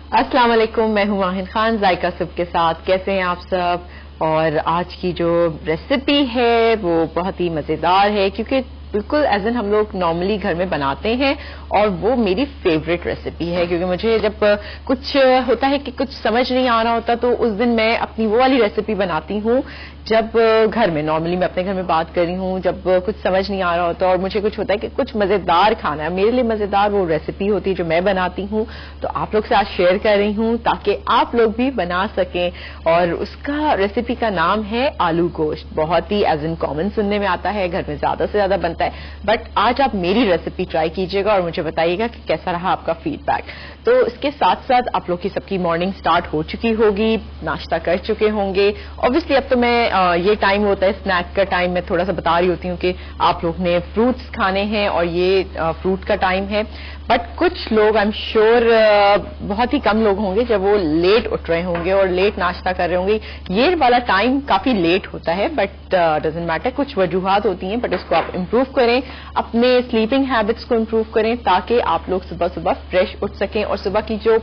अस्सलाम वालेकुम, मैं हूं माहिन खान जायका सुब के साथ। कैसे हैं आप सब? और आज की जो रेसिपी है वो बहुत ही मजेदार है क्योंकि बिल्कुल एज एन हम लोग नॉर्मली घर में बनाते हैं और वो मेरी फेवरेट रेसिपी है क्योंकि मुझे जब कुछ होता है कि कुछ समझ नहीं आ रहा होता तो उस दिन मैं अपनी वो वाली रेसिपी बनाती हूँ। जब घर में नॉर्मली मैं अपने घर में बात कर रही हूँ, जब कुछ समझ नहीं आ रहा होता और मुझे कुछ होता है कि कुछ मजेदार खाना है, मेरे लिए मजेदार वो रेसिपी होती है जो मैं बनाती हूँ, तो आप लोग से आज शेयर कर रही हूँ ताकि आप लोग भी बना सकें। और उसका रेसिपी का नाम है आलू गोश्त। बहुत ही एज इन कॉमन सुनने में आता है, घर में ज्यादा से ज्यादा बनता है, बट आज आप मेरी रेसिपी ट्राई कीजिएगा और मुझे बताइएगा कि कैसा रहा आपका फीडबैक। तो इसके साथ साथ आप लोग की सबकी मॉर्निंग स्टार्ट हो चुकी होगी, नाश्ता कर चुके होंगे। ऑब्वियसली अब तो मैं ये टाइम होता है स्नैक का टाइम, मैं थोड़ा सा बता रही होती हूँ कि आप लोग ने फ्रूट्स खाने हैं और ये फ्रूट का टाइम है। बट कुछ लोग आई एम श्योर बहुत ही कम लोग होंगे जब वो लेट उठ रहे होंगे और लेट नाश्ता कर रहे होंगे। ये वाला टाइम काफी लेट होता है बट डजंट मैटर, कुछ वजूहात होती हैं, बट इसको आप इम्प्रूव करें, अपने स्लीपिंग हैबिट्स को इम्प्रूव करें ताकि आप लोग सुबह सुबह फ्रेश उठ सकें। और सुबह की जो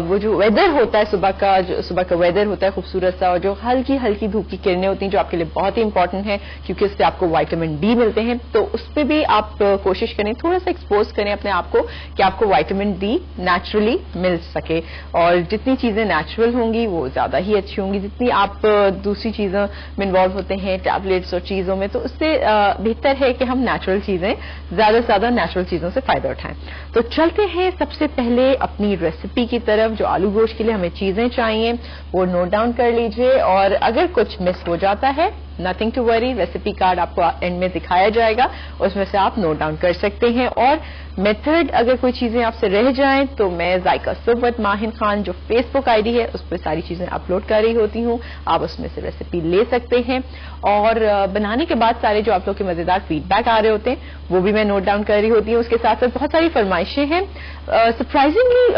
वो जो वेदर होता है, सुबह का वेदर होता है खूबसूरत सा, और जो हल्की हल्की धूप की किरणें होती हैं जो आपके लिए बहुत ही इंपॉर्टेंट है क्योंकि उससे आपको विटामिन डी मिलते हैं, तो उस पर भी आप कोशिश करें, थोड़ा सा एक्सपोज करें अपने आप को कि आपको विटामिन डी नेचुरली मिल सके। और जितनी चीजें नेचुरल होंगी वो ज्यादा ही अच्छी होंगी। जितनी आप दूसरी चीजों में इन्वॉल्व होते हैं, टैबलेट्स और चीजों में, तो उससे बेहतर है कि हम नेचुरल चीजें, ज्यादा से ज्यादा नेचुरल चीजों से फायदा उठाएं। तो चलते हैं सबसे पहले अपनी रेसिपी की तरफ। जो आलू गोश्त के लिए हमें चीजें चाहिए वो नोट डाउन कर लीजिए, और अगर कुछ मिस हो जाता है nothing to worry, recipe card आपको एंड में दिखाया जाएगा, उसमें से आप नोट डाउन कर सकते हैं। और मेथड, अगर कोई चीजें आपसे रह जाएं तो मैं जायका सुब विद माहिन खान जो फेसबुक आईडी है उस पर सारी चीजें अपलोड कर रही होती हूँ, आप उसमें से रेसिपी ले सकते हैं। और बनाने के बाद सारे जो आप लोग के मजेदार फीडबैक आ रहे होते हैं वो भी मैं नोट डाउन कर रही होती हूँ। उसके साथ साथ बहुत सारी फरमाइशें हैं। सरप्राइजिंगली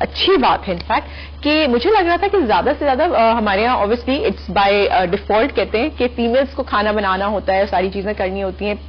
अच्छी बात है इनफैक्ट कि मुझे लग रहा था कि ज्यादा से ज्यादा हमारे यहाँ ऑब्वियसली इट्स बाय डिफॉल्ट कहते हैं कि फीमेल्स को खाना बनाना होता है, सारी चीजें करनी होती हैं,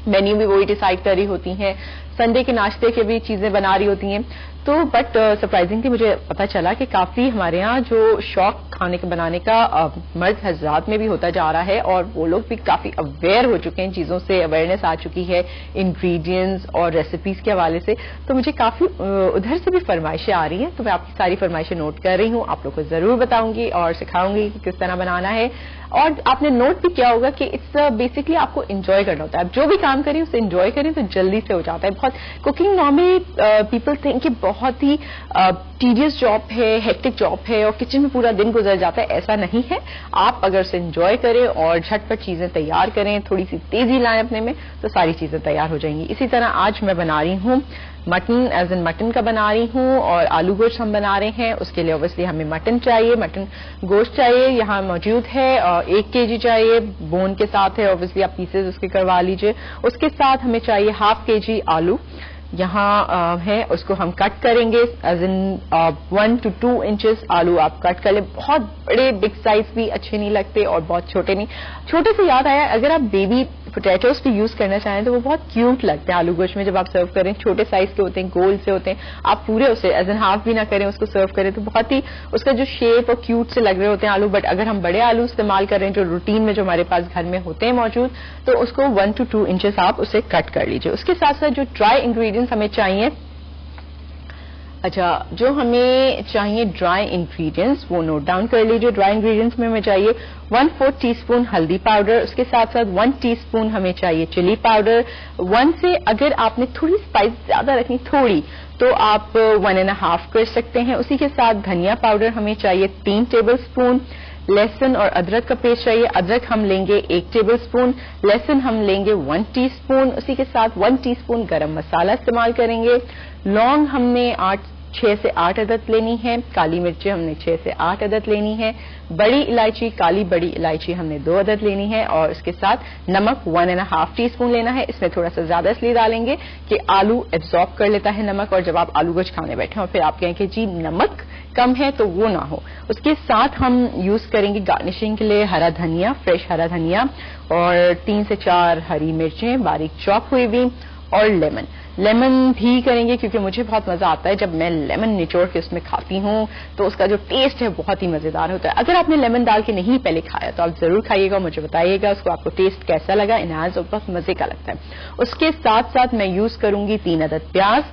मेन्यू भी वही डिसाइड कर रही होती हैं, संडे के नाश्ते के भी चीजें बना रही होती हैं। तो बट सरप्राइजिंगली मुझे पता चला कि काफी हमारे यहाँ जो शौक खाने के बनाने का मर्द हजरात में भी होता जा रहा है और वो लोग भी काफी अवेयर हो चुके हैं, चीजों से अवेयरनेस आ चुकी है इंग्रेडिएंट्स और रेसिपीज के हवाले से। तो मुझे काफी उधर से भी फरमाइशें आ रही हैं, तो मैं आपकी सारी फरमाइशें नोट कर रही हूँ, आप लोग को जरूर बताऊंगी और सिखाऊंगी कि किस तरह बनाना है। और आपने नोट भी किया होगा कि इट्स बेसिकली आपको एंजॉय करना होता है। आप जो भी काम करें उसे एंजॉय करें तो जल्दी से हो जाता है। बहुत कुकिंग नॉर्मली पीपल थिंक कि बहुत ही टीडियस जॉब है, हेक्टिक जॉब है और किचन में पूरा दिन गुजर जाता है, ऐसा नहीं है। आप अगर उसे एंजॉय करें और झटपट चीजें तैयार करें, थोड़ी सी तेजी लाएं अपने में, तो सारी चीजें तैयार हो जाएंगी। इसी तरह आज मैं बना रही हूँ मटन, एज इन मटन का बना रही हूँ, और आलू गोश्त हम बना रहे हैं। उसके लिए ऑब्वियसली हमें मटन चाहिए, मटन गोश्त चाहिए, यहाँ मौजूद है 1 kg चाहिए, बोन के साथ है, ऑब्वियसली आप पीसेज उसके करवा लीजिए। उसके साथ हमें चाहिए ½ kg आलू, यहाँ है, उसको हम कट करेंगे एज इन 1 to 2 इंचेस आलू आप कट कर ले। बहुत बड़े बिग साइज भी अच्छे नहीं लगते और बहुत छोटे नहीं। छोटे से याद आया, अगर आप बेबी पोटैटोज भी यूज करना चाहें तो वो बहुत क्यूट लगते हैं आलू गोश्त में जब आप सर्व करें। छोटे साइज के होते हैं, गोल से होते हैं, आप पूरे उसे एज एन हाफ भी ना करें, उसको सर्व करें तो बहुत ही उसका जो शेप और क्यूट से लग रहे होते हैं आलू। बट अगर हम बड़े आलू इस्तेमाल कर रहे हैं जो रूटीन में जो हमारे पास घर में होते हैं मौजूद, तो उसको 1 to 2 इंचेस आप उसे कट कर लीजिए। उसके साथ साथ जो ड्राई इंग्रेडिएंट्स हमें चाहिए, अच्छा जो हमें चाहिए ड्राई इंग्रेडिएंट्स वो नोट डाउन कर लीजिए। ड्राई इंग्रेडिएंट्स में हमें चाहिए 1/4 टीस्पून हल्दी पाउडर, उसके साथ साथ 1 टीस्पून हमें चाहिए चिली पाउडर। 1 से अगर आपने थोड़ी स्पाइस ज्यादा रखनी थोड़ी तो आप 1.5 कर सकते हैं। उसी के साथ धनिया पाउडर हमें चाहिए 3 टेबलस्पून। लहसुन और अदरक का पेस्ट चाहिए, अदरक हम लेंगे 1 टेबलस्पून, लहसुन हम लेंगे 1 टीस्पून। उसी के साथ 1 टीस्पून गरम मसाला इस्तेमाल करेंगे। लौंग हमने 6 से 8 अदद लेनी है, काली मिर्चें हमने 6 से 8 अदद लेनी है, बड़ी इलायची, काली बड़ी इलायची हमने 2 अदद लेनी है, और इसके साथ नमक 1.5 टीस्पून लेना है। इसमें थोड़ा सा ज्यादा इसलिए डालेंगे कि आलू एब्जॉर्ब कर लेता है नमक, और जब आप आलू गोश्त खाने बैठे और फिर आप कहें कि जी नमक कम है तो वो ना हो। उसके साथ हम यूज करेंगे गार्निशिंग के लिए हरा धनिया, फ्रेश हरा धनिया, और 3 से 4 हरी मिर्चें बारीक चॉप हुई हुई, और लेमन भी करेंगे क्योंकि मुझे बहुत मजा आता है जब मैं लेमन निचोड़ के उसमें खाती हूँ तो उसका जो टेस्ट है बहुत ही मजेदार होता है। अगर आपने लेमन डाल के नहीं पहले खाया तो आप जरूर खाइएगा, मुझे बताइएगा उसको आपको टेस्ट कैसा लगा। इनहांस और बहुत मजे का लगता है। उसके साथ साथ मैं यूज करूंगी 3 अदद प्याज,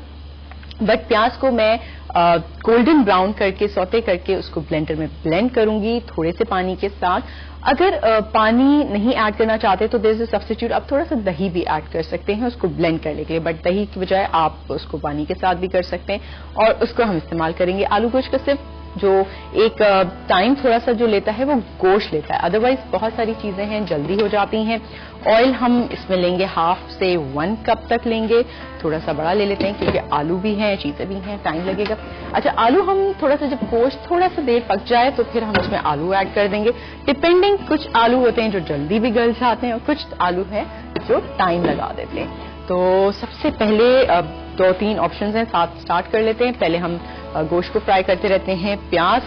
बट प्याज को मैं गोल्डन ब्राउन करके सौते करके उसको ब्लेंडर में ब्लेंड करूंगी थोड़े से पानी के साथ। अगर पानी नहीं ऐड करना चाहते तो देयर इज अ सब्स्टिट्यूट, आप थोड़ा सा दही भी ऐड कर सकते हैं उसको ब्लेंड करने के लिए, बट दही की बजाय आप उसको पानी के साथ भी कर सकते हैं और उसको हम इस्तेमाल करेंगे। आलू गोश्त का सिर्फ जो एक टाइम थोड़ा सा जो लेता है वो गोश्त लेता है, अदरवाइज बहुत सारी चीजें हैं जल्दी हो जाती हैं। ऑयल हम इसमें लेंगे 1/2 से 1 कप तक लेंगे, थोड़ा सा बड़ा ले लेते हैं क्योंकि आलू भी हैं, चीजें भी हैं, टाइम लगेगा। अच्छा, आलू हम थोड़ा सा जब गोश्त थोड़ा सा देर पक जाए तो फिर हम इसमें आलू ऐड कर देंगे, डिपेंडिंग। कुछ आलू होते हैं जो जल्दी भी गल जाते हैं और कुछ आलू हैं जो टाइम लगा देते हैं। तो सबसे पहले 2-3 ऑप्शंस हैं, साथ स्टार्ट कर लेते हैं। पहले हम गोश्त को फ्राई करते रहते हैं, प्याज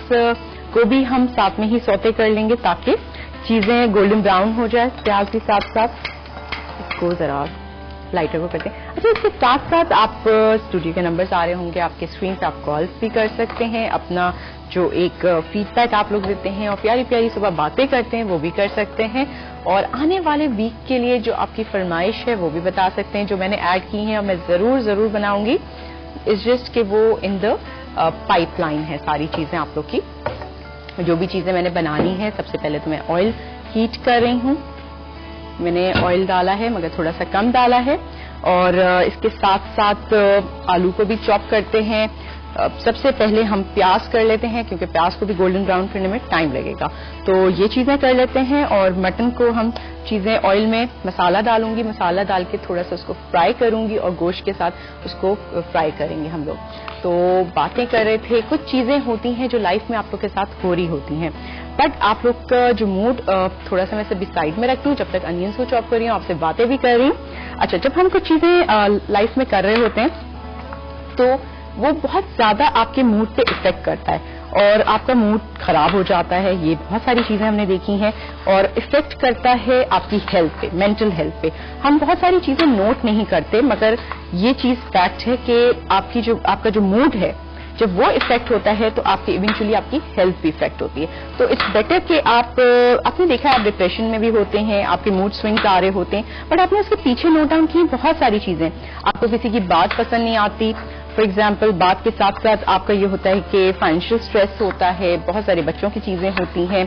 को भी हम साथ में ही सौते कर लेंगे ताकि चीजें गोल्डन ब्राउन हो जाए। प्याज के साथ साथ इसको जरा लाइटर को करते हैं। अच्छा, इसके साथ साथ आप स्टूडियो के नंबर्स आ रहे होंगे आपके स्क्रीन पे, आप कॉल्स भी कर सकते हैं, अपना जो एक फीडबैक आप लोग देते हैं और प्यारी प्यारी सुबह बातें करते हैं वो भी कर सकते हैं। और आने वाले वीक के लिए जो आपकी फरमाइश है वो भी बता सकते हैं, जो मैंने ऐड की है और मैं जरूर बनाऊंगी। इट्स जस्ट कि वो इन द पाइपलाइन है सारी चीजें आप लोग की, जो भी चीजें मैंने बनानी है। सबसे पहले तो मैं ऑयल हीट कर रही हूँ, मैंने ऑयल डाला है मगर थोड़ा सा कम डाला है। और इसके साथ साथ आलू को भी चॉप करते हैं। सबसे पहले हम प्याज कर लेते हैं क्योंकि प्याज को भी गोल्डन ब्राउन करने में टाइम लगेगा, तो ये चीजें कर लेते हैं। और मटन को हम चीजें ऑयल में मसाला डालूंगी, मसाला डाल के थोड़ा सा उसको फ्राई करूंगी और गोश्त के साथ उसको फ्राई करेंगे हम लोग। तो बातें कर रहे थे, कुछ चीजें होती हैं जो लाइफ में आप लोग के साथ हो रही होती हैं, बट आप लोग का जो मूड थोड़ा सा मैं सब साइड में रखती हूँ जब तक अनियंस को चॉप कर रही हूँ, आपसे बातें भी कर रही हूँ। अच्छा, जब हम कुछ चीजें लाइफ में कर रहे होते हैं तो वो बहुत ज्यादा आपके मूड पे इफेक्ट करता है और आपका मूड खराब हो जाता है। ये बहुत सारी चीजें हमने देखी हैं और इफेक्ट करता है आपकी हेल्थ पे, मेंटल हेल्थ पे। हम बहुत सारी चीजें नोट नहीं करते मगर ये चीज फैक्ट है कि आपका जो मूड है जब वो इफेक्ट होता है तो आपकी इवेंचुअली आपकी हेल्थ भी इफेक्ट होती है। तो इट्स बेटर कि आपने देखा है आप डिप्रेशन में भी होते हैं, आपके मूड स्विंग्स आ रहे होते हैं, बट आपने उसके पीछे नोट डाउन की बहुत सारी चीजें। आपको किसी की बात पसंद नहीं आती, फॉर एग्जाम्पल बात के साथ साथ आपका ये होता है कि फाइनेंशियल स्ट्रेस होता है, बहुत सारे बच्चों की चीजें होती हैं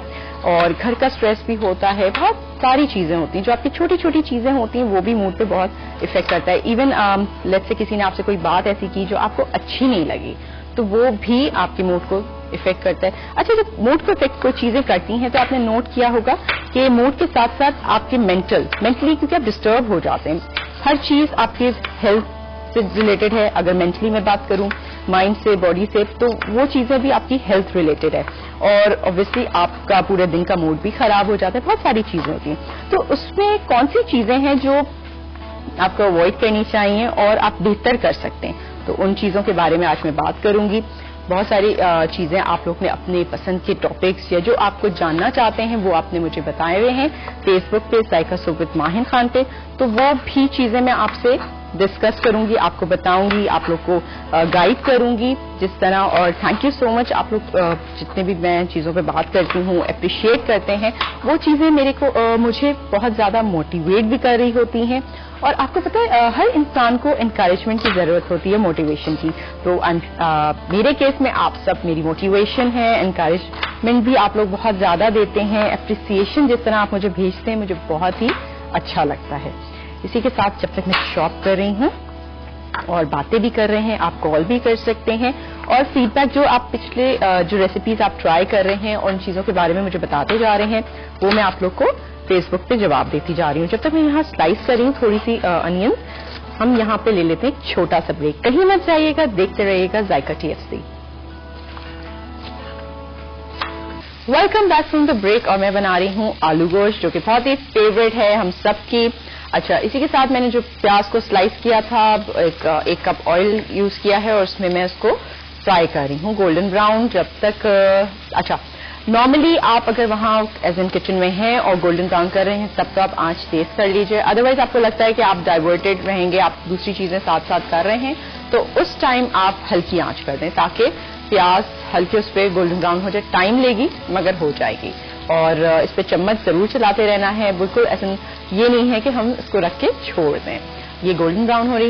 और घर का स्ट्रेस भी होता है, बहुत सारी चीजें होती हैं। जो आपकी छोटी छोटी चीजें होती हैं वो भी मूड पे बहुत इफेक्ट करता है। इवन लेट्स से किसी ने आपसे कोई बात ऐसी की जो आपको अच्छी नहीं लगी तो वो भी आपके मूड को इफेक्ट करता है। अच्छा, जब मूड को इफेक्ट कोई चीजें करती हैं तो आपने नोट किया होगा कि मूड के साथ साथ आपके मेंटली क्योंकि आप डिस्टर्ब हो जाते हैं। हर चीज आपके हेल्थ से रिलेटेड है। अगर मेंटली मैं बात करूं, माइंड से, बॉडी से, तो वो चीजें भी आपकी हेल्थ रिलेटेड है और ऑब्वियसली आपका पूरे दिन का मूड भी खराब हो जाता है। बहुत सारी चीजें होती हैं, तो उसमें कौन सी चीजें हैं जो आपको अवॉइड करनी चाहिए और आप बेहतर कर सकते हैं, तो उन चीजों के बारे में आज मैं बात करूंगी। बहुत सारी चीजें आप लोग ने अपने पसंद के टॉपिक्स या जो आपको जानना चाहते हैं वो आपने मुझे बताए हुए हैं फेसबुक पे जायका सुप विद माहिन खान पे, तो वो भी चीजें मैं आपसे डिस्कस करूंगी, आपको बताऊंगी, आप लोग को गाइड करूंगी जिस तरह। और थैंक यू सो मच, आप लोग जितने भी मैं चीजों पे बात करती हूँ अप्रिशिएट करते हैं, वो चीजें मुझे बहुत ज्यादा मोटिवेट भी कर रही होती हैं। और आपको पता है हर इंसान को एनकरेजमेंट की जरूरत होती है, मोटिवेशन की। तो मेरे केस में आप सब मेरी मोटिवेशन है, एनकरेजमेंट भी आप लोग बहुत ज्यादा देते हैं, अप्रिसिएशन जिस तरह आप मुझे भेजते हैं मुझे बहुत ही अच्छा लगता है। इसी के साथ जब तक मैं शॉप कर रही हूँ और बातें भी कर रहे हैं, आप कॉल भी कर सकते हैं और फीडबैक जो आप पिछले जो रेसिपीज आप ट्राई कर रहे हैं और उन चीजों के बारे में मुझे बताते जा रहे हैं वो मैं आप लोग को फेसबुक पे जवाब देती जा रही हूँ। जब तक मैं यहाँ स्लाइस कर रही हूँ थोड़ी सी अनियन, हम यहाँ पे ले लेते हैं एक छोटा सा ब्रेक। कहीं मत जाइएगा, देखते रहिएगा Zaika TFC। Welcome back from the break और मैं बना रही हूँ आलू गोश्त जो कि बहुत ही फेवरेट है हम सबकी। अच्छा, इसी के साथ मैंने जो प्याज को स्लाइस किया था, एक कप ऑयल यूज किया है और उसमें मैं इसको फ्राई कर रही हूँ गोल्डन ब्राउन जब तक। अच्छा, नॉर्मली आप अगर वहां एज इन किचन में हैं और गोल्डन ब्राउन कर रहे हैं तब तो आप आंच तेज कर लीजिए। अदरवाइज आपको लगता है कि आप डाइवर्टेड रहेंगे, आप दूसरी चीजें साथ साथ कर रहे हैं, तो उस टाइम आप हल्की आंच कर दें ताकि प्याज हल्के उस पर गोल्डन ब्राउन हो जाए। टाइम लेगी मगर हो जाएगी। और इस पे चम्मच जरूर चलाते रहना है, बिल्कुल ऐसा ये नहीं है कि हम इसको रख के छोड़ दें। ये गोल्डन ब्राउन हो रही